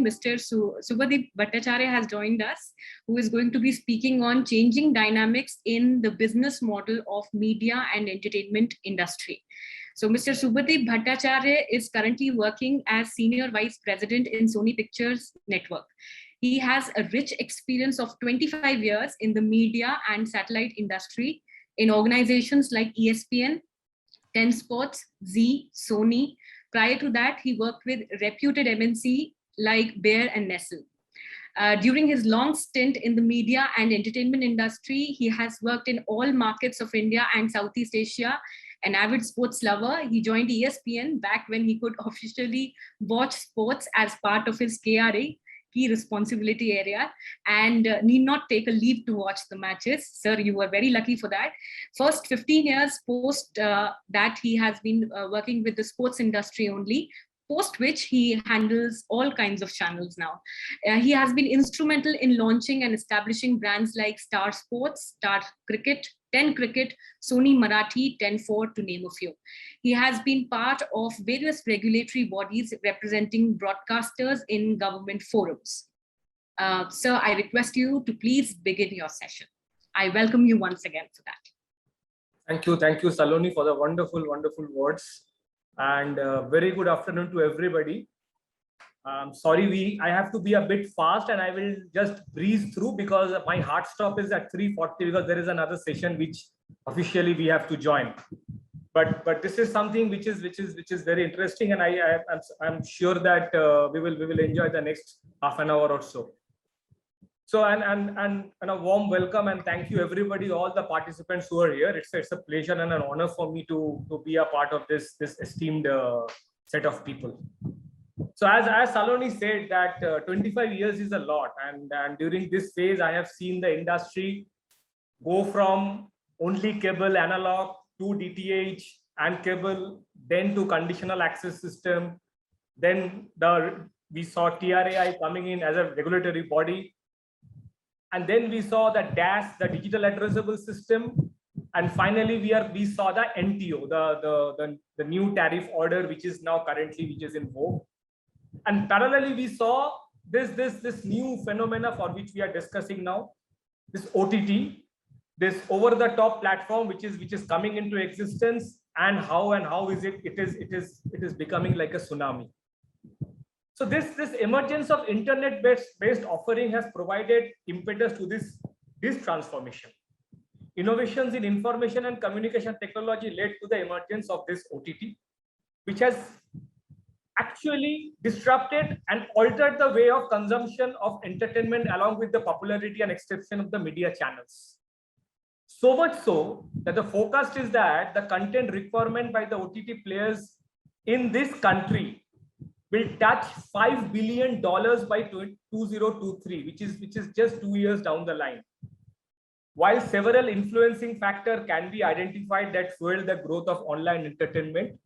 Mr. Subhadip Bhattacharya has joined us, who is going to be speaking on changing dynamics in the business model of media and entertainment industry. So Mr. Subhadip Bhattacharya is currently working as Senior Vice President in Sony Pictures Network. He has a rich experience of 25 years in the media and satellite industry in organizations like ESPN, 10 Sports, Z, Sony. Prior to that, he worked with reputed MNC like Bayer and Nestle. During his long stint in the media and entertainment industry, he has worked in all markets of India and Southeast Asia. An avid sports lover, he joined ESPN back when he could officially watch sports as part of his KRA, key responsibility area, and need not take a leave to watch the matches. Sir, you were very lucky for that. First 15 years post that he has been working with the sports industry only, post which he handles all kinds of channels now. He has been instrumental in launching and establishing brands like Star Sports, Star Cricket, 10 Cricket, Sony Marathi, 10-4 to name a few. He has been part of various regulatory bodies representing broadcasters in government forums. Sir, I request you to please begin your session. I welcome you once again for that. Thank you, Saloni, for the wonderful, wonderful words. And very good afternoon to everybody. Sorry, I have to be a bit fast and I will just breeze through because my hard stop is at 3:40 because there is another session which officially we have to join. But this is something which is very interesting, and I'm sure that we will enjoy the next half an hour or so. So and a warm welcome and thank you everybody, all the participants who are here. It's a pleasure and an honor for me to be a part of this esteemed set of people. So as Saloni said that 25 years is a lot, and during this phase I have seen the industry go from only cable analog to DTH and cable, then to conditional access system, then we saw TRAI coming in as a regulatory body, and then we saw the DAS, the digital addressable system, and finally we saw the NTO, the new tariff order, which is now currently in vogue. And parallelly, we saw this new phenomena for which we are discussing now, this OTT, this over-the-top platform which is coming into existence, and how is it is becoming like a tsunami. So this emergence of internet-based offering has provided impetus to this transformation. Innovations in information and communication technology led to the emergence of this OTT, which has actually disrupted and altered the way of consumption of entertainment along with the popularity and extension of the media channels. So much so that the forecast is that the content requirement by the OTT players in this country will touch $5 billion by 2023, which is just 2 years down the line. While several influencing factors can be identified that fuel the growth of online entertainment,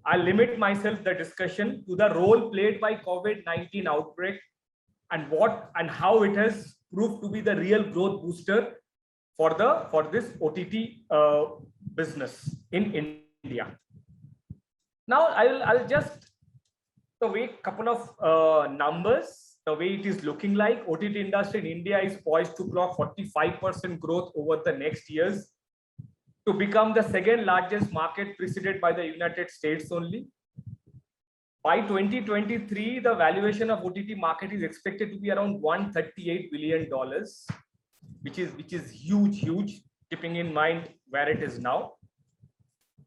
I'll limit myself the discussion to the role played by COVID-19 outbreak and what and how it has proved to be the real growth booster for this OTT business in India. Now I'll just the way couple of numbers, the way it is looking like. OTT industry in India is poised to clock 45% growth over the next years, to become the second largest market preceded by the United States only. By 2023, the valuation of OTT market is expected to be around $138 billion, which is huge, keeping in mind where it is now.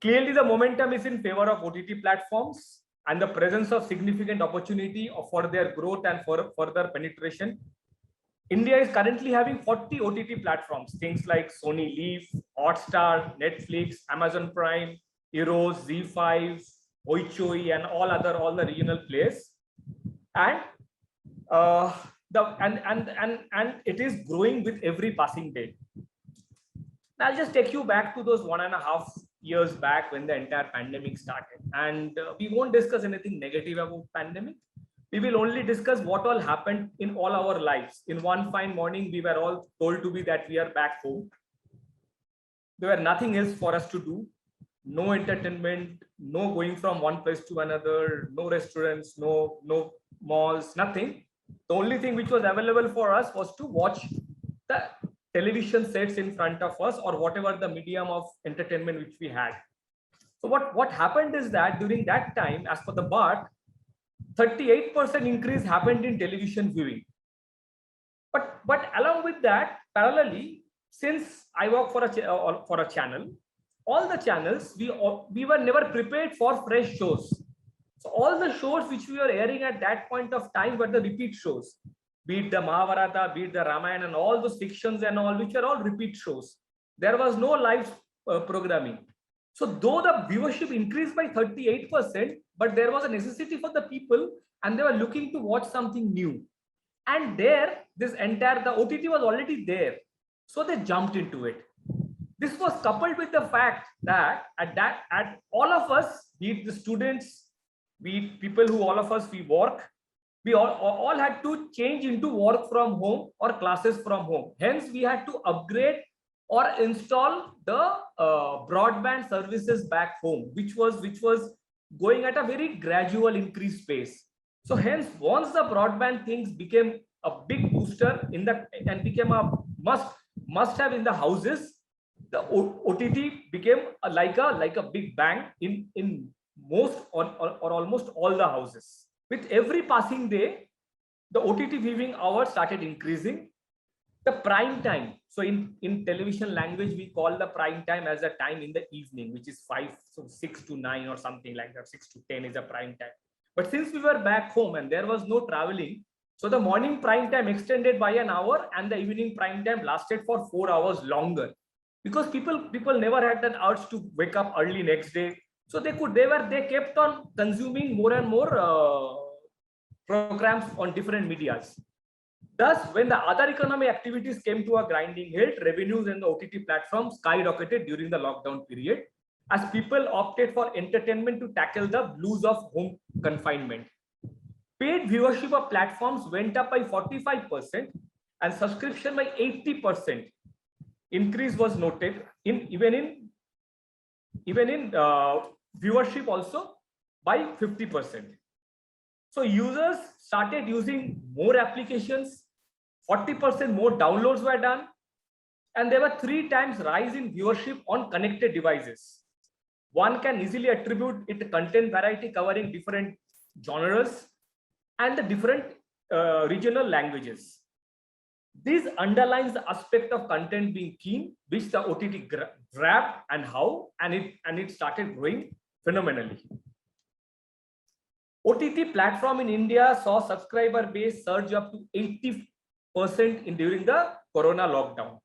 Clearly, the momentum is in favor of OTT platforms and the presence of significant opportunity for their growth and for further penetration. India is currently having 40 OTT platforms, things like Sony Leaf, Hotstar, Netflix, Amazon Prime, Eros, Z5, Hoichoi, and all the regional players, and it is growing with every passing day. I'll just take you back to those 1.5 years back when the entire pandemic started, and we won't discuss anything negative about pandemic. We will only discuss what all happened in all our lives. In one fine morning, we were all told to be that we are back home. There were nothing else for us to do. No entertainment, no going from one place to another, no restaurants, no malls, nothing. The only thing which was available for us was to watch the television sets in front of us or whatever the medium of entertainment which we had. So what happened is that during that time, as per the Bhatt, 38% increase happened in television viewing. But along with that, parallelly, since I work for a channel, all the channels we were never prepared for fresh shows. So all the shows which we were airing at that point of time were the repeat shows, be it the Mahabharata, be it the Ramayana, and all those fictions and all, which were all repeat shows. There was no live programming. So though the viewership increased by 38%, but there was a necessity for the people and they were looking to watch something new. And there, the OTT was already there. So they jumped into it. This was coupled with the fact that at all of us, be it the students, be it people who all of us we work, we all had to change into work from home or classes from home. Hence, we had to upgrade or install the broadband services back home, which was going at a very gradual increased pace. So hence, once the broadband things became a big booster in the and became a must have in the houses, the OTT became like a big bang in most or almost all the houses. With every passing day, the OTT viewing hours started increasing. The prime time, so in television language, we call the prime time as a time in the evening, which is 6 to 9 or something like that. 6 to 10 is a prime time. But since we were back home and there was no traveling, so the morning prime time extended by an hour and the evening prime time lasted for 4 hours longer, because people never had that urge to wake up early next day. So they kept on consuming more and more programs on different medias. Thus, when the other economic activities came to a grinding halt, revenues in the OTT platforms skyrocketed during the lockdown period, as people opted for entertainment to tackle the blues of home confinement. Paid viewership of platforms went up by 45% and subscription by 80%. Increase was noted even in viewership also by 50%. So users started using more applications, 40% more downloads were done, and there were 3 times rise in viewership on connected devices. One can easily attribute it to content variety covering different genres and the different regional languages. This underlines the aspect of content being keen, which the OTT grabbed and it started growing phenomenally. OTT platform in India saw subscriber base surge up to 80% during the Corona lockdown.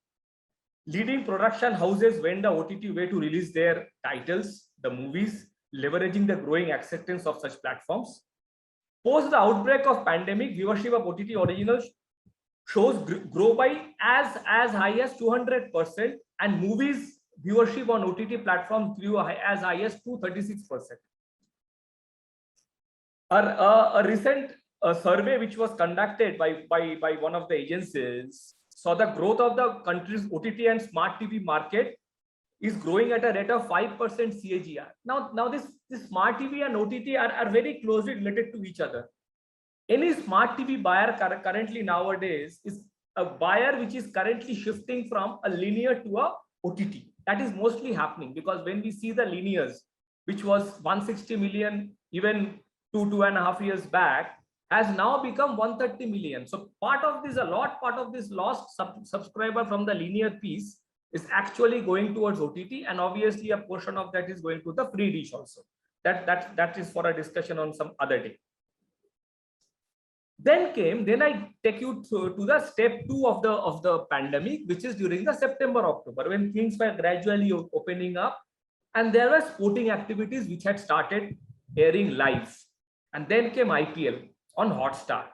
Leading production houses went the OTT way to release their titles, the movies, leveraging the growing acceptance of such platforms. Post the outbreak of pandemic, viewership of OTT original shows grow by as high as 200%, and movies viewership on OTT platforms grew as high as 236%. A recent survey which was conducted by one of the agencies saw the growth of the country's OTT and smart TV market is growing at a rate of 5% CAGR. Now this smart TV and OTT are very closely related to each other. Any smart TV buyer currently nowadays is a buyer which is currently shifting from a linear to a OTT. That is mostly happening because when we see the linears, which was 160 million even 2.5 years back, has now become 130 million. So part of this lost subscriber from the linear piece is actually going towards OTT, and obviously a portion of that is going to the free dish also. That is for a discussion on some other day. Then I take you to the step 2 of the pandemic, which is during the September-October, when things were gradually opening up, and there were sporting activities which had started airing live. And then came IPL on Hotstar,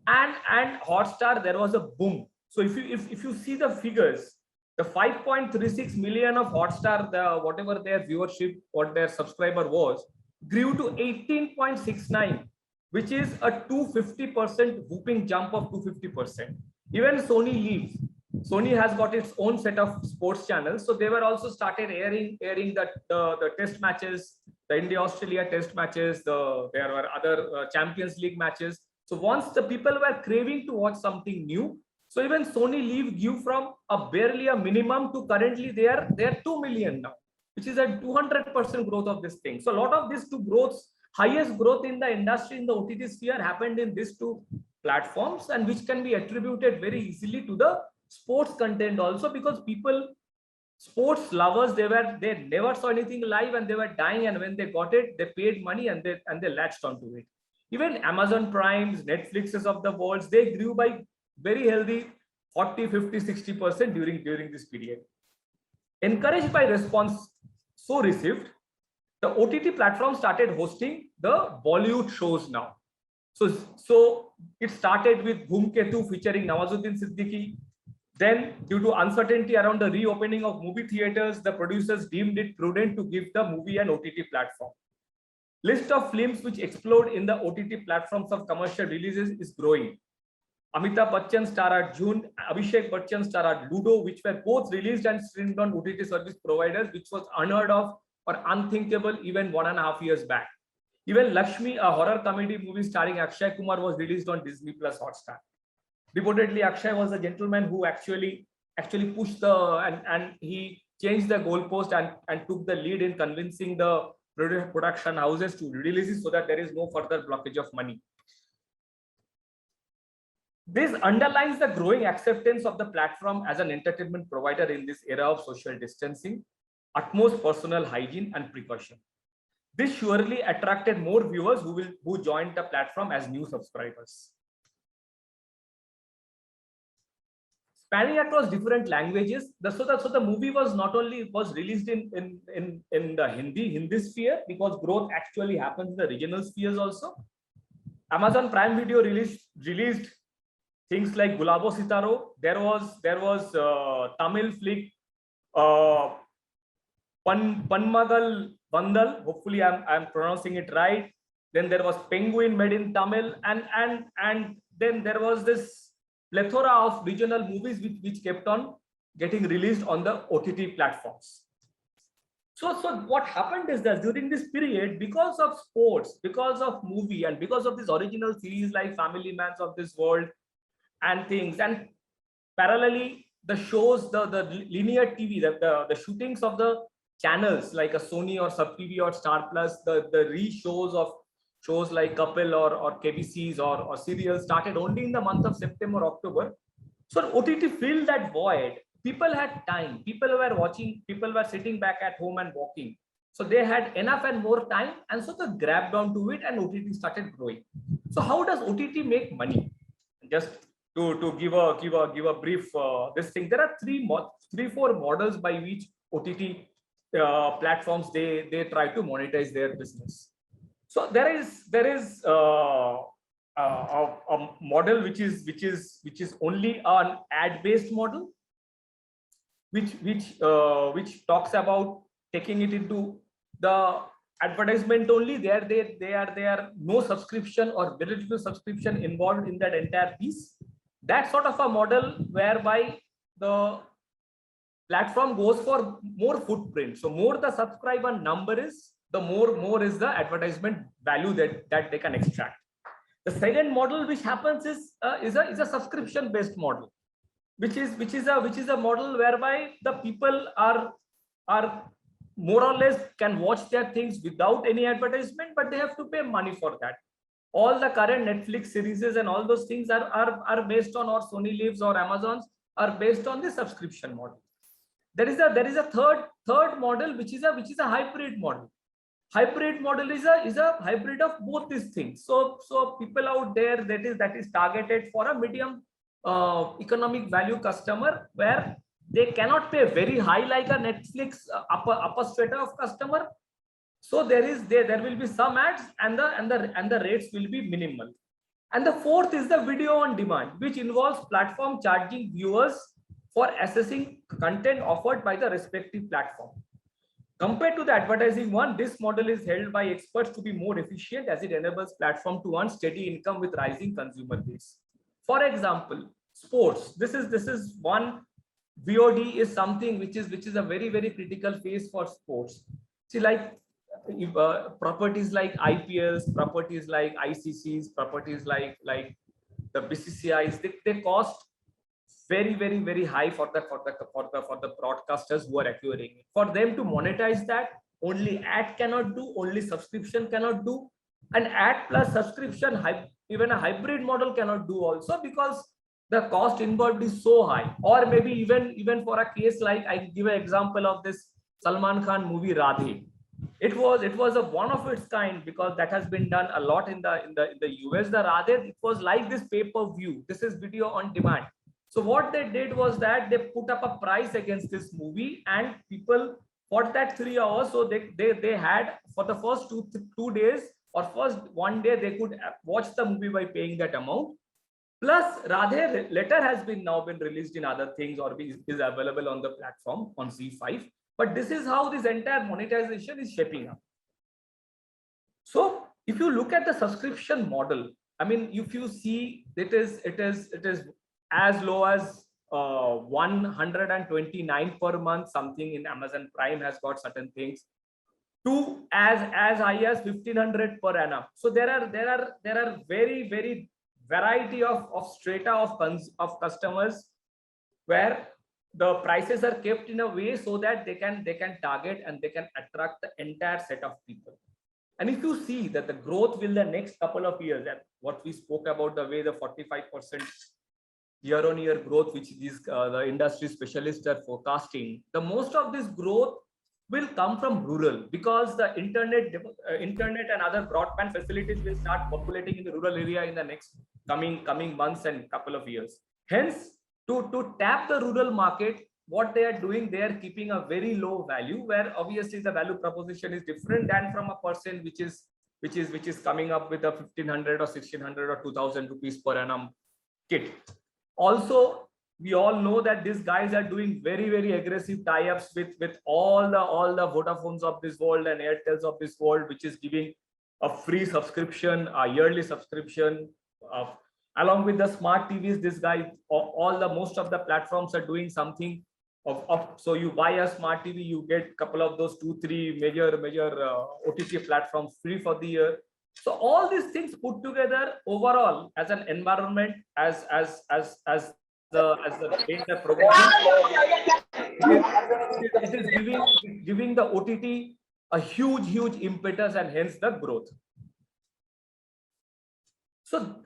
and Hotstar, there was a boom. So if you see the figures, the 5.36 million of Hotstar, whatever their viewership or their subscriber was, grew to 18.69, which is a 250% whooping jump of 250%. Even Sony leaves. Sony has got its own set of sports channels, so they were also started airing the test matches, the India-Australia test matches. There were other Champions League matches. So once the people were craving to watch something new, so even Sony Live grew from a barely a minimum to currently they are 2 million now, which is a 200% growth of this thing. So a lot of these two growths, highest growth in the industry in the OTT sphere happened in these two platforms, and which can be attributed very easily to the sports content also, because people, sports lovers, they never saw anything live and they were dying, and when they got it, they paid money and they latched onto it. Even Amazon Primes, Netflixes of the world, they grew by very healthy 40, 50, 60% during this period. Encouraged by response so received, the OTT platform started hosting the Bollywood shows now. So it started with VIMCAT featuring Nawazuddin Siddiqui. Then, due to uncertainty around the reopening of movie theaters, the producers deemed it prudent to give the movie an OTT platform. List of films which explode in the OTT platforms of commercial releases is growing. Amitabh Bachchan starred June, Abhishek Bachchan starred Ludo, which were both released and streamed on OTT service providers, which was unheard of or unthinkable even 1.5 years back. Even Lakshmi, a horror comedy movie starring Akshay Kumar, was released on Disney Plus Hotstar. Reportedly, Akshay was a gentleman who actually pushed and he changed the goalpost and took the lead in convincing the production houses to release it so that there is no further blockage of money. This underlines the growing acceptance of the platform as an entertainment provider in this era of social distancing, utmost personal hygiene and precaution. This surely attracted more viewers who joined the platform as new subscribers. Spanning across different languages, so the movie was not only released in the Hindi sphere, because growth actually happens in the regional spheres also. Amazon Prime Video released things like Gulabo Sitaro. There was Tamil flick Panmagal Vandal. Hopefully I'm pronouncing it right. Then there was Penguin made in Tamil, and then there was this plethora of regional movies which kept on getting released on the OTT platforms. So what happened is that during this period, because of sports, because of movie, and because of this original series like Family Mans of this world and things, and parallelly the shows, the linear TV, the shootings of the channels like a Sony or Sub TV or Star Plus, the re-shows of shows like Couple or KBCs or serials started only in the month of September, October. So OTT filled that void. People had time. People were watching. People were sitting back at home and walking. So they had enough and more time, and so they grabbed onto it, and OTT started growing. So how does OTT make money? Just to give a brief this thing, there are three, four models by which OTT platforms they try to monetize their business. So there is a model which is only an ad-based model, which talks about taking it into the advertisement only. There are no subscription or very little subscription involved in that entire piece. That sort of a model whereby the platform goes for more footprint. So more the subscriber number is, the more is the advertisement value that they can extract. The second model which happens is a subscription based model, which is a model whereby the people are more or less can watch their things without any advertisement, but they have to pay money for that. All the current Netflix series and all those things are based on, or Sony Lives or Amazon's are based on the subscription model. There is a third model which is a hybrid model. Hybrid model is a hybrid of both these things. So people out there that is targeted for a medium economic value customer, where they cannot pay very high like a Netflix upper strata of customer. So there will be some ads, and the rates will be minimal. And the fourth is the video on demand, which involves platform charging viewers for assessing content offered by the respective platform. Compared to the advertising one, this model is held by experts to be more efficient, as it enables platform to earn steady income with rising consumer base. For example, sports. This is one. VOD is something which is a very, very critical phase for sports. See, like properties like IPLs, properties like ICCs, properties like the BCCIs, they cost very high for the broadcasters who are acquiring it. For them to monetize that, only ad cannot do, only subscription cannot do, and ad plus subscription, even a hybrid model cannot do also, because the cost involved is so high. Or maybe even for a case like, I give an example of this Salman Khan movie Radhe. It was a one of its kind, because that has been done a lot in the US. The Radhe, it was like this pay-per-view. This is video on demand. So what they did was that they put up a price against this movie, and people for that 3 hours. So they had, for the first two days or first one day, they could watch the movie by paying that amount. Plus, Radhe later has now been released in other things, or is available on the platform on Z5. But this is how this entire monetization is shaping up. So if you look at the subscription model, I mean, if you see, it is as low as 129 per month, something in Amazon Prime has got certain things, to as high as 1500 per annum. So there are very variety of strata of customers, where the prices are kept in a way so that they can target and they can attract the entire set of people. And if you see that the growth will the next couple of years, and what we spoke about, the way the 45% year-on-year growth, which these the industry specialists are forecasting, the most of this growth will come from rural, because the internet and other broadband facilities will start populating in the rural area in the next coming months and couple of years. Hence, to tap the rural market, what they are doing, they are keeping a very low value, where obviously the value proposition is different than from a person which is coming up with a 1500 or 1600 or 2000 rupees per annum kit. Also, we all know that these guys are doing very aggressive tie-ups with all the Vodafones of this world and Airtels of this world, which is giving a free subscription, a yearly subscription. Along with the smart TVs, this guy, most of the platforms are doing something so you buy a smart TV, you get a couple of those 2-3 major OTT platforms free for the year. So all these things put together, overall, as an environment, as the data progressing, it is giving the OTT a huge impetus, and hence the growth. So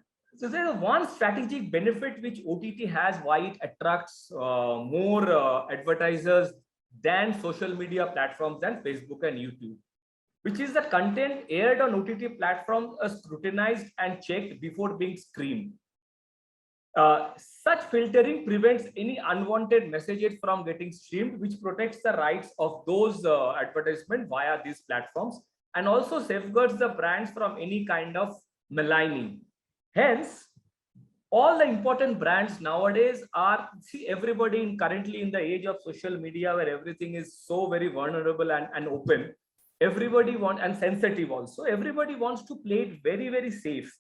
there's one strategic benefit which OTT has, why it attracts more advertisers than social media platforms than Facebook and YouTube, which is the content aired on OTT platforms are scrutinized and checked before being streamed. Such filtering prevents any unwanted messages from getting streamed, which protects the rights of those advertisements via these platforms, and also safeguards the brands from any kind of maligning. Hence, all the important brands nowadays are, see, everybody currently in the age of social media, where everything is so very vulnerable and open, everybody wants, and sensitive also, everybody wants to play it very safe.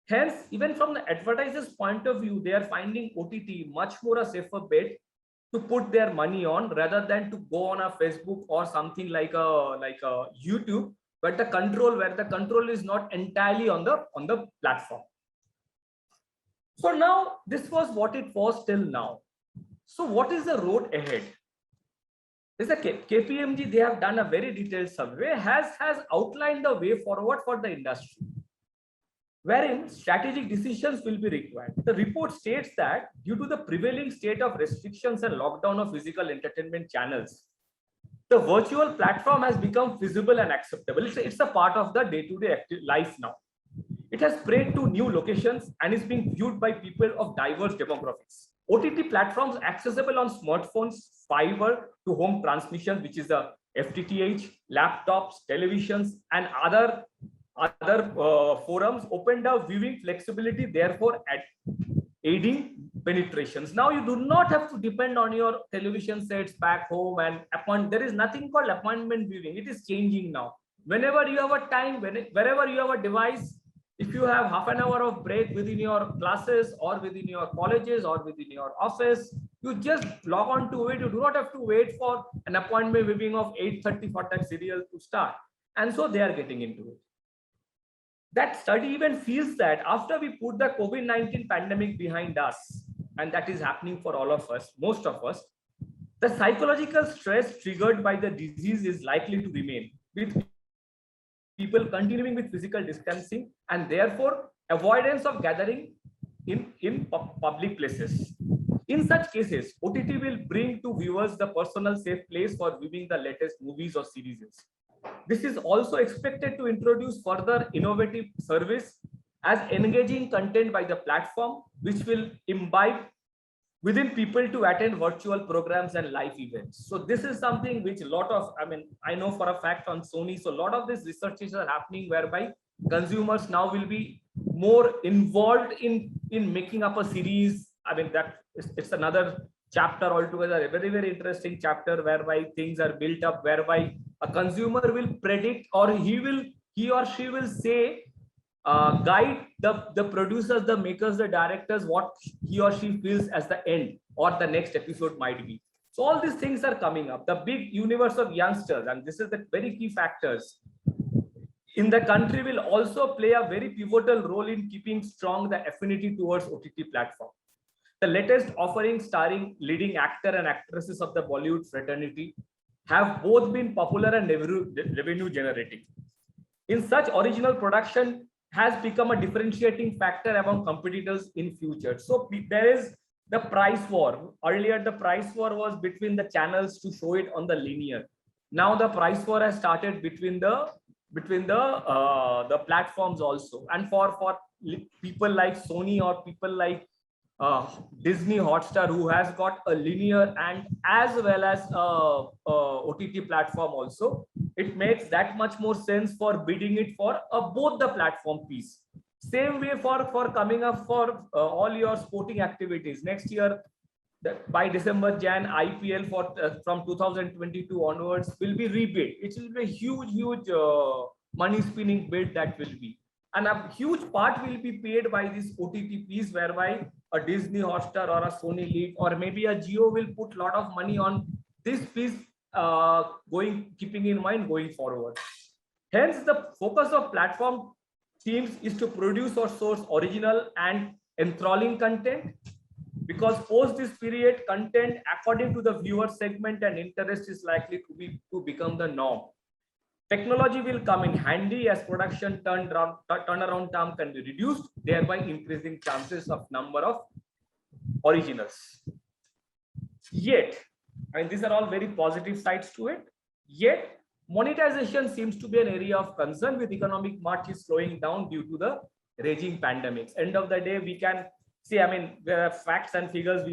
Hence, even from the advertisers' point of view, they are finding OTT much more a safer bet to put their money on, rather than to go on a Facebook or something like a YouTube, where the control is not entirely on the platform. So now, this was what it was till now. So what is the road ahead? This is a KPMG, they have done a very detailed survey, has outlined the way forward for the industry, wherein strategic decisions will be required. The report states that due to the prevailing state of restrictions and lockdown of physical entertainment channels, the virtual platform has become feasible and acceptable. It's a part of the day-to-day life now. It has spread to new locations and is being viewed by people of diverse demographics. OTT platforms accessible on smartphones, fiber to home transmission, which is the FTTH, laptops, televisions, and other forums, opened up viewing flexibility, therefore aiding penetrations. Now you do not have to depend on your television sets back home and there is nothing called appointment viewing. It is changing now. Whenever you have a time, wherever you have a device, if you have half an hour of break within your classes or within your colleges or within your office, you just log on to it. You do not have to wait for an appointment viewing of 8:30 for that serial to start. And so they are getting into it. That study even feels that after we put the COVID-19 pandemic behind us, and that is happening for all of us, most of us, the psychological stress triggered by the disease is likely to remain, with people continuing with physical distancing and therefore avoidance of gathering in public places. In such cases, OTT will bring to viewers the personal safe place for viewing the latest movies or series. This is also expected to introduce further innovative service as engaging content by the platform, which will imbibe within people to attend virtual programs and live events. So this is something which a lot of, I know for a fact on Sony, so a lot of these researches are happening whereby consumers now will be more involved in making up a series. It's another chapter altogether, a very, very interesting chapter whereby things are built up, whereby a consumer will predict, or he or she will say, guide the producers, the makers, the directors, what he or she feels as the end or the next episode might be. So all these things are coming up. The big universe of youngsters, and this is the very key factors in the country, will also play a very pivotal role in keeping strong the affinity towards OTT platform. The latest offerings starring leading actor and actresses of the Bollywood fraternity have both been popular and revenue generating. In such, original production has become a differentiating factor among competitors in future. So there is the price war. Earlier, the price war was between the channels to show it on the linear. Now the price war has started between the platforms also. And for people like Sony or people like Disney Hotstar, who has got a linear and as well as OTT platform also, it makes that much more sense for bidding it for both the platform piece. Same way for coming up for all your sporting activities next year. By December, Jan, IPL from 2022 onwards will be rebid. It will be a huge money spinning bid that will be. And a huge part will be paid by this OTT piece, whereby a Disney Hotstar or a Sony Lead or maybe a Jio will put a lot of money on this piece, keeping in mind going forward. Hence, the focus of platform teams is to produce or source original and enthralling content, because post this period, content according to the viewer segment and interest is likely to become the norm. Technology will come in handy as production turnaround time can be reduced, thereby increasing chances of number of originals. Yet, and these are all very positive sides to it, yet monetization seems to be an area of concern, with economic march slowing down due to the raging pandemics. End of the day, we can see, there are facts and figures.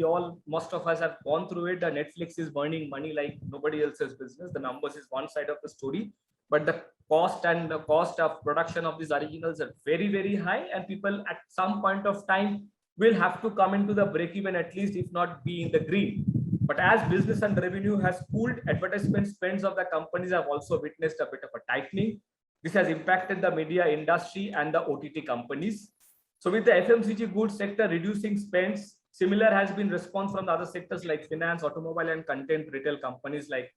Most of us have gone through it. The Netflix is burning money like nobody else's business. The numbers is one side of the story, but the cost of production of these originals are very, very high, and people at some point of time will have to come into the break even, at least if not be in the green. But as business and revenue has cooled, advertisement spends of the companies have also witnessed a bit of a tightening. This has impacted the media industry and the OTT companies. So with the FMCG goods sector reducing spends, similar has been response from the other sectors like finance, automobile and content retail companies like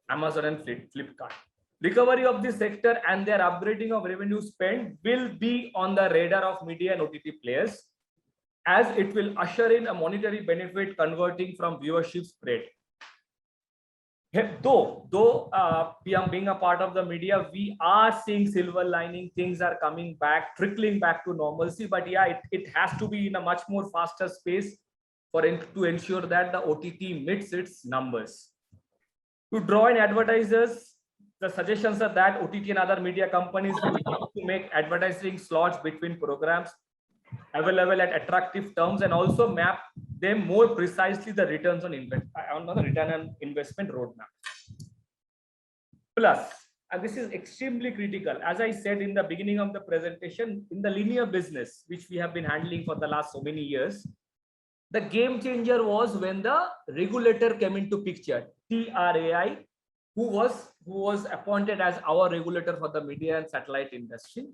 Amazon and Flipkart. Recovery of this sector and their upgrading of revenue spend will be on the radar of media and OTT players, as it will usher in a monetary benefit converting from viewership spread. Though being a part of the media, we are seeing silver lining. Things are coming back, trickling back to normalcy. But yeah, it has to be in a much more faster space to ensure that the OTT meets its numbers. To draw in advertisers, the suggestions are that OTT and other media companies will to make advertising slots between programs available at attractive terms, and also map them more precisely the returns on return on investment roadmap. Plus, and this is extremely critical, as I said in the beginning of the presentation, in the linear business, which we have been handling for the last so many years, the game changer was when the regulator came into picture, TRAI, who was appointed as our regulator for the media and satellite industry.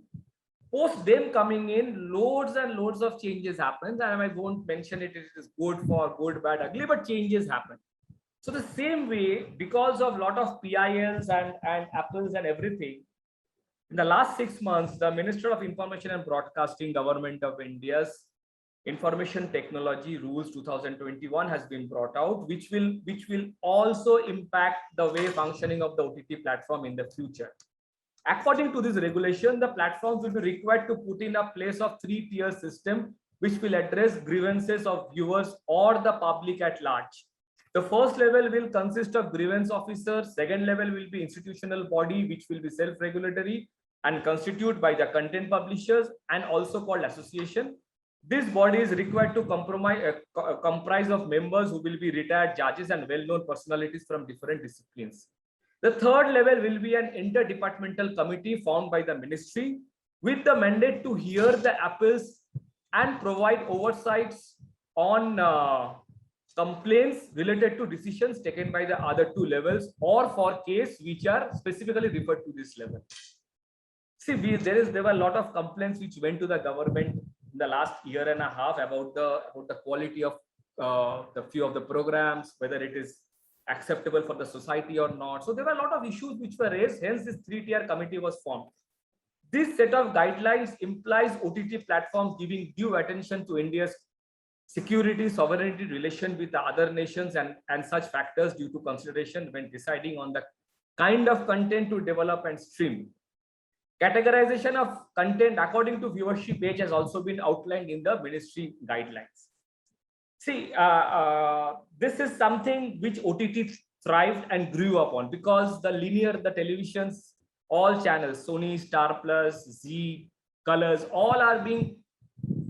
Post them coming in, loads and loads of changes happened, and I won't mention it. It is good for good, bad, ugly, but changes happen. So the same way, because of a lot of PILs and Apples and everything, In the last 6 months, the Minister of Information and Broadcasting, Government of India's Information Technology Rules 2021 has been brought out, which will also impact the way functioning of the OTT platform in the future. According to this regulation, the platforms will be required to put in a place of 3-tier system, which will address grievances of viewers or the public at large. The first level will consist of grievance officers. Second level will be institutional body, which will be self-regulatory and constituted by the content publishers and also called association. This body is required to comprise of members who will be retired judges and well-known personalities from different disciplines. The third level will be an interdepartmental committee formed by the ministry with the mandate to hear the appeals and provide oversights on complaints related to decisions taken by the other 2 levels or for cases which are specifically referred to this level. See, there were a lot of complaints which went to the government in the last year and a half about the quality of the few of the programs, whether it is acceptable for the society or not. So there were a lot of issues which were raised, hence this 3-tier committee was formed. This set of guidelines implies OTT platforms giving due attention to India's security, sovereignty relation with the other nations and such factors due to consideration when deciding on the kind of content to develop and stream. Categorization of content according to viewership age has also been outlined in the ministry guidelines. See, this is something which OTT thrived and grew upon because the televisions, all channels, Sony, Star Plus, Z, Colors, all are being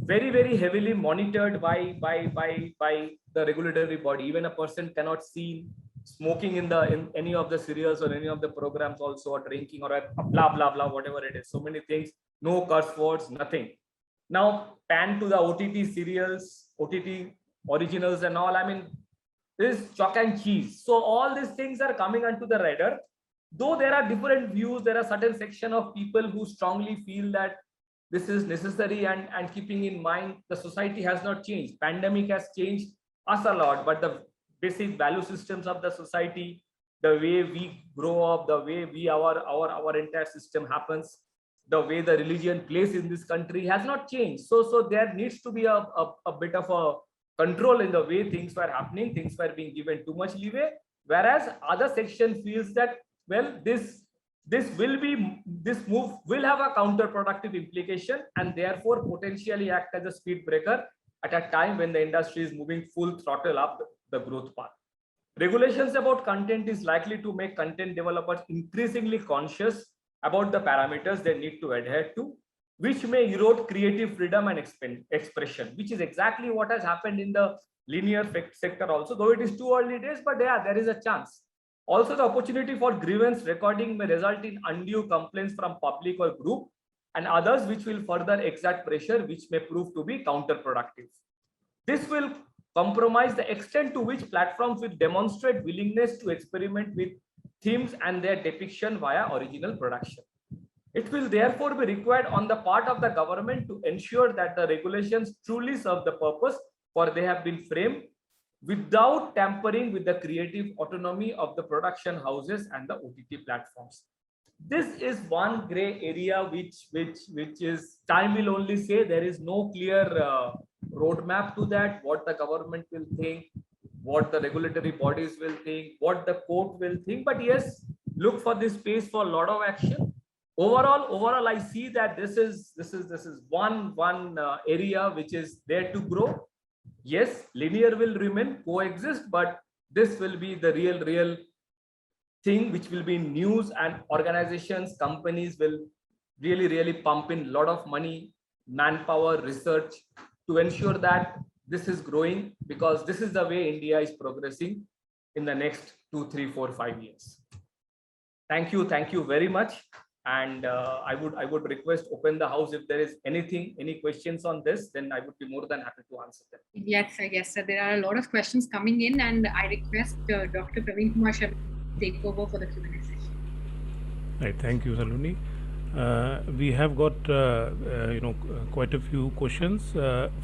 very, very heavily monitored by the regulatory body. Even a person cannot see smoking in any of the serials or any of the programs also, or drinking or a blah, blah, blah, whatever it is. So many things, no curse words, nothing. Now, pan to the OTT serials, OTT originals and all, I mean, this is chalk and cheese. So all these things are coming onto the radar. Though there are different views, there are certain section of people who strongly feel that this is necessary and keeping in mind the society has not changed. Pandemic has changed us a lot, but the basic value systems of the society, the way we grow up, the way our entire system happens, the way the religion plays in this country has not changed. So there needs to be a bit of a control in the way things were happening. Things were being given too much leeway, whereas other section feels that, well, this move will have a counterproductive implication and therefore potentially act as a speed breaker at a time when the industry is moving full throttle up the growth path. Regulations about content is likely to make content developers increasingly conscious about the parameters they need to adhere to, which may erode creative freedom and expression, which is exactly what has happened in the linear sector also, though it is too early days, but yeah, there is a chance. Also, the opportunity for grievance recording may result in undue complaints from public or group and others, which will further exert pressure, which may prove to be counterproductive. This will compromise the extent to which platforms will demonstrate willingness to experiment with themes and their depiction via original production. It will therefore be required on the part of the government to ensure that the regulations truly serve the purpose for they have been framed, without tampering with the creative autonomy of the production houses and the OTT platforms. This is one gray area which is time will only say. There is no clear roadmap to that, what the government will think, what the regulatory bodies will think, what the court will think. But yes, look for this space for a lot of action. Overall, I see that this is one area which is there to grow. Yes, linear will remain, coexist, but this will be the real thing which will be in news, and organizations, companies will really pump in a lot of money, manpower, research to ensure that this is growing, because this is the way India is progressing in the next 2, 3, 4, 5 years. Thank you very much. And I would request open the house if there is any questions on this, then I would be more than happy to answer them. Yes, I guess there are a lot of questions coming in, and I request Dr. Praveen Kumar Sharma to take over for the Q&A session. Right, thank you, Saloni. We have got quite a few questions.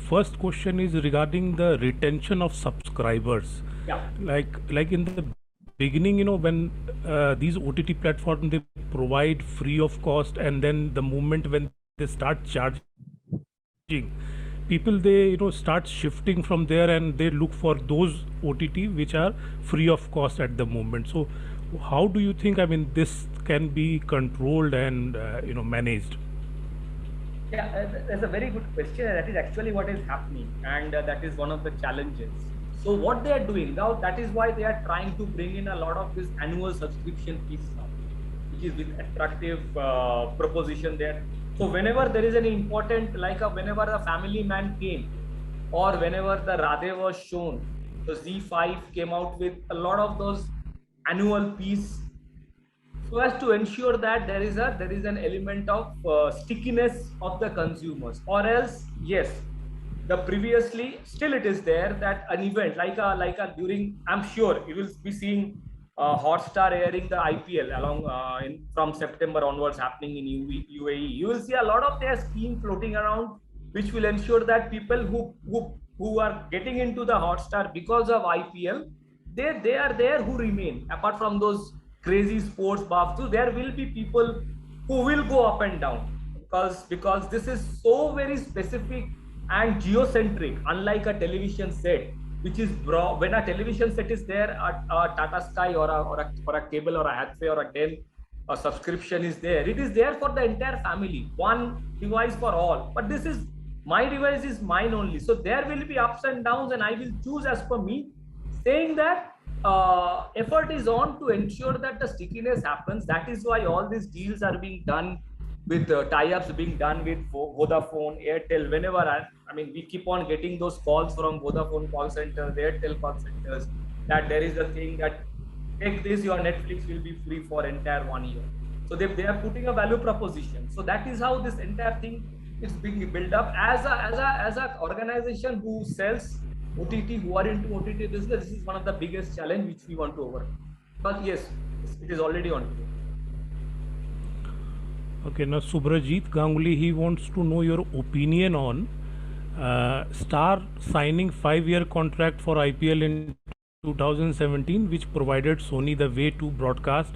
First question is regarding the retention of subscribers. Yeah. Like in the beginning, when these OTT platforms, they provide free of cost, and then the moment when they start charging, people, they start shifting from there, and they look for those OTT which are free of cost at the moment. So how do you think, this can be controlled and managed? Yeah, that's a very good question. That is actually what is happening, and that is one of the challenges. So what they are doing now, that is why they are trying to bring in a lot of this annual subscription fees now, which is with attractive proposition there. So whenever there is an important, whenever the Family Man came, or whenever the Radhe was shown, the Z5 came out with a lot of those annual fees, so as to ensure that there is an element of stickiness of the consumers. Or else, yes, the previously still it is there that an event during, I'm sure you will be seeing Hotstar airing the IPL along from September onwards happening in UAE. You will see a lot of their scheme floating around, which will ensure that people who are getting into the Hotstar because of IPL, they are there who remain. Apart from those crazy sports buffs, so there will be people who will go up and down, because this is so very specific and geocentric, unlike a television set, which is broad. When a television set is there, a Tata Sky or a cable or a Hathway or a Dell, a subscription is there. It is there for the entire family, one device for all. But this is, my device is mine only. So there will be ups and downs, and I will choose as per me, saying that effort is on to ensure that the stickiness happens. That is why all these deals are being done with tie-ups being done with Vodafone, Airtel. Whenever we keep on getting those calls from Vodafone call centers, Airtel call centers, that there is a thing that take this, your Netflix will be free for entire 1 year. So they are putting a value proposition. So that is how this entire thing is being built up. As a organization who sells OTT, who are into OTT business, this is one of the biggest challenge which we want to overcome. But yes, it is already on. Okay, now Subhadip Ganguly, he wants to know your opinion on Star signing 5-year contract for IPL in 2017, which provided Sony the way to broadcast,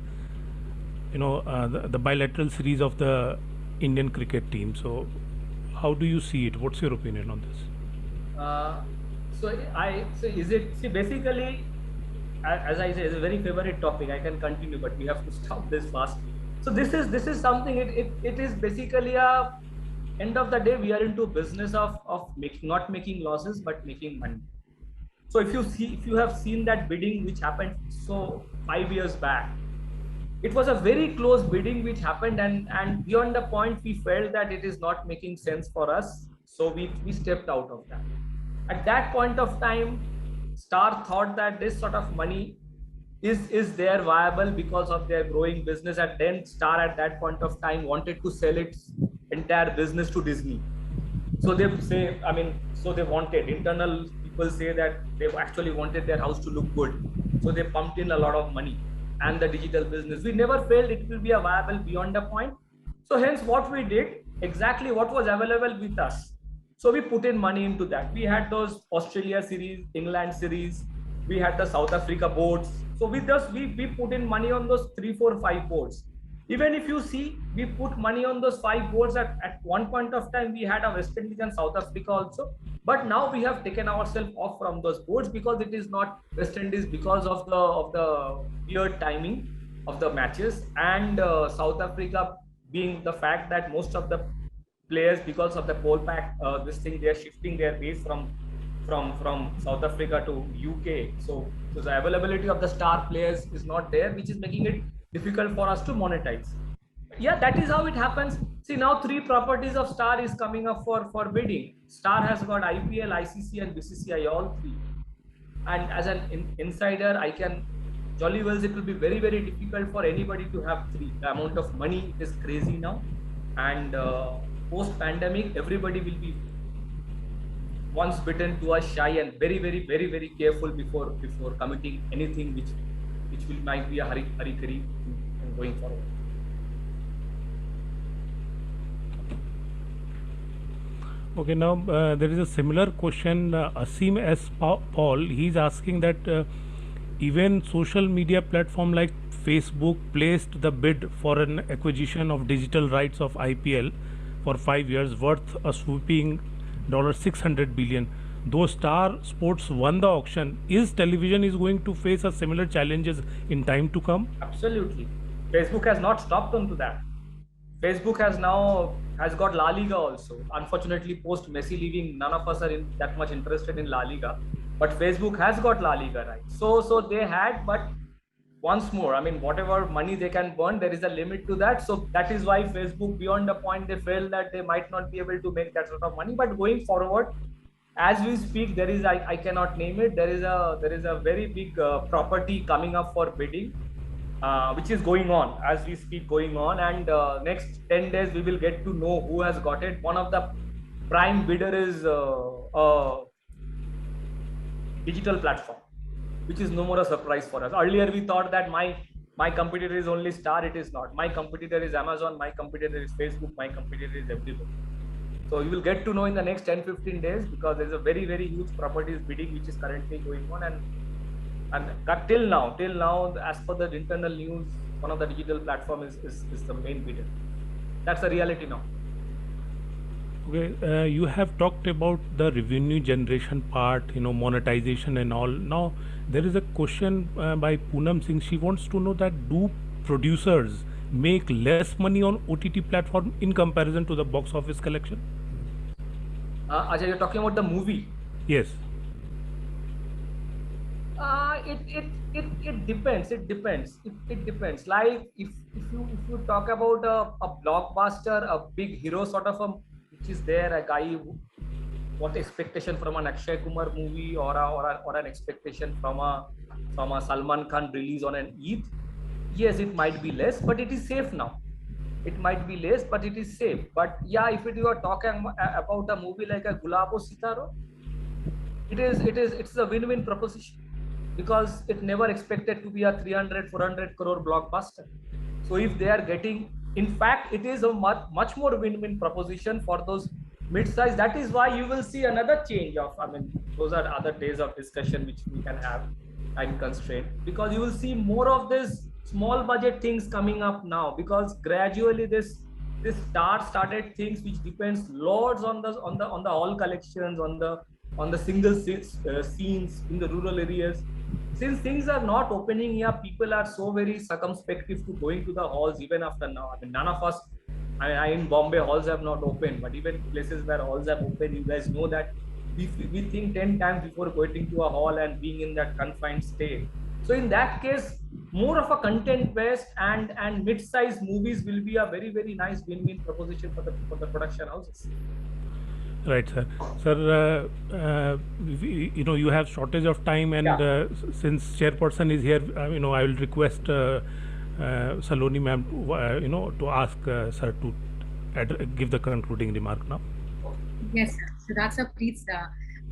the bilateral series of the Indian cricket team. So, how do you see it? What's your opinion on this? Basically, as I say, it's a very favorite topic. I can continue, but we have to stop this fast. So this is something. It is basically a end of the day. We are into business of not making losses but making money. So if you have seen that bidding which happened 5 years back, it was a very close bidding which happened, and beyond the point we felt that it is not making sense for us. So we stepped out of that. At that point of time, Star thought that this sort of money is there viable because of their growing business, and then Star at that point of time wanted to sell its entire business to Disney. So they say, they wanted, internal people say that they actually wanted their house to look good. So they pumped in a lot of money and the digital business. We never felt it will be a viable beyond the point. So hence what we did, exactly what was available with us. So we put in money into that. We had those Australia series, England series, we had the South Africa boards. So we put in money on those 3, 4, 5 boards. Even if you see, we put money on those 5 boards at one point of time. We had a West Indies and South Africa also, but now we have taken ourselves off from those boards because it is not West Indies because of the weird timing of the matches, and South Africa being the fact that most of the players, because of the pole pack, they are shifting their base from South Africa to UK. So the availability of the star players is not there, which is making it difficult for us to monetize. Yeah, that is how it happens. See, now 3 properties of Star is coming up for bidding. Star has got IPL, ICC and BCCI, all 3. And as an insider, I can jolly well, it will be very, very difficult for anybody to have 3. The amount of money is crazy now. And post-pandemic, everybody will be once bitten, twice shy, and very, very, very, very careful before committing anything which might be a hurry going forward. Okay, now there is a similar question. Asim S. Paul, he's asking that Even social media platform like Facebook placed the bid for an acquisition of digital rights of IPL for 5 years worth a swooping $600 billion. Though Star Sports won the auction, is television is going to face a similar challenges in time to come? Absolutely. Facebook has not stopped onto that. Facebook has got La Liga also. Unfortunately, post Messi leaving, none of us are that much interested in La Liga. But Facebook has got La Liga, right? So they had, but once more, I mean, whatever money they can burn, there is a limit to that. So that is why Facebook, beyond the point, they felt that they might not be able to make that sort of money. But going forward, as we speak, there is I cannot name it. There is a very big property coming up for bidding, which is going on as we speak, and next 10 days we will get to know who has got it. One of the prime bidder is a digital platform, which is no more a surprise for us. Earlier we thought that my competitor is only Star. It is not. My competitor is Amazon, my competitor is Facebook, my competitor is everybody. So you will get to know in the next 10-15 days, because there is a very, very huge properties bidding which is currently going on, and till now, as per the internal news, one of the digital platform is the main bidder. That's the reality now. Okay, you have talked about the revenue generation part, monetization and all. Now there is a question by Poonam Singh. She wants to know that do producers make less money on OTT platform in comparison to the box office collection? Ajay, you're talking about the movie. Yes. It depends. It depends. Like if you talk about a blockbuster, a big hero sort of which is there, a guy what expectation from an Akshay Kumar movie or an expectation from a Salman Khan release on an Eid. Yes, it might be less, but it is safe now. It might be less, but it is safe. But yeah, if you are talking about a movie like a Gulabo Sitaro, it's a win-win proposition, because it never expected to be a 300-400 crore blockbuster. So if they are getting, in fact, it is a much more win-win proposition for those mid-size. That is why you will see another change of, I mean, those are other days of discussion which we can have, time constraint, because you will see more of this small budget things coming up now, because gradually this started things which depends lots on the hall collections, on the single scenes in the rural areas. Since things are not opening here, people are so very circumspect to going to the halls even after now. I mean, none of us, in Bombay, halls have not opened, but even places where halls have opened, you guys know that we think 10 times before going to a hall and being in that confined state. So in that case, more of a content based and mid-sized movies will be a very, very nice win-win proposition for the production houses. Right, sir. Sir, you have shortage of time, and since chairperson is here, I will request Saloni ma'am, to ask sir to give the concluding remark now. Yes, sir. So that's a please.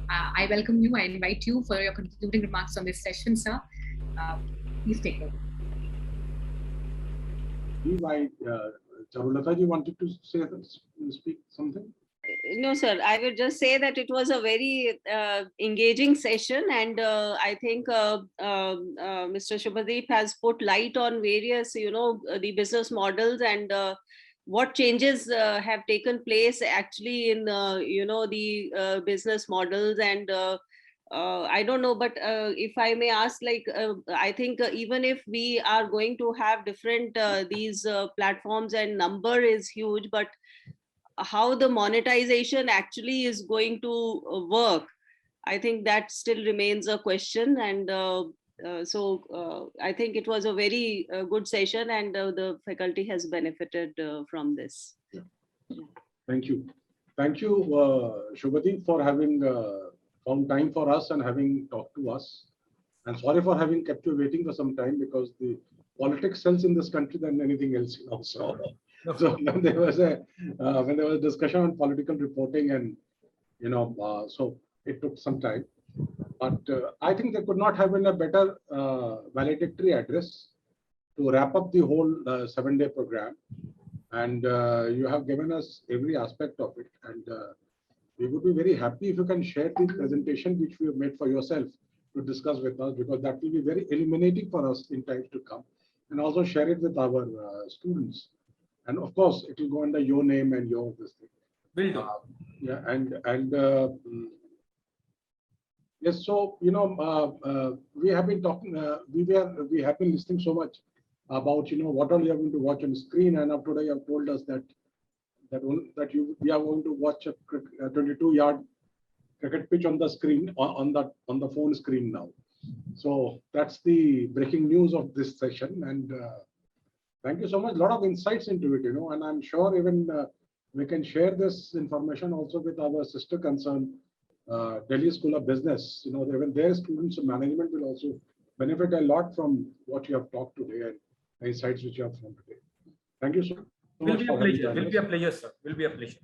I welcome you. I invite you for your concluding remarks on this session, sir. Please take it. Charulata ji wanted to speak something? No, sir. I would just say that it was a very engaging session, and I think Mr. Subhadip has put light on various, the business models and what changes have taken place actually in, the business models. And I don't know, but if I may ask, like, I think even if we are going to have different these platforms, and number is huge, but how the monetization actually is going to work, I think that still remains a question. And so I think it was a very good session, and the faculty has benefited from this. Thank you. Thank you, Subhadip, for having found time for us and having talked to us. And sorry for having kept you waiting for some time, because the politics sells in this country than anything else also. So when there was a discussion on political reporting, and so it took some time, but I think there could not have been a better valedictory address to wrap up the whole 7-day program, and you have given us every aspect of it, and we would be very happy if you can share the presentation which we have made for yourself to discuss with us, because that will be very illuminating for us in times to come, and also share it with our students. And of course, it will go under your name and your this thing. Will do. Yeah, and yes, so we have been talking. We have been listening so much about what all you are going to watch on screen, and up today you have told us that we are going to watch a 22-yard cricket pitch on the screen on the phone screen now. So that's the breaking news of this session, and thank you so much. A lot of insights into it, and I'm sure even we can share this information also with our sister concern, Delhi School of Business. Even their students and management will also benefit a lot from what you have talked today and the insights which you have from today. Thank you so much. Will be a pleasure. Will be a pleasure, sir. Will be a pleasure.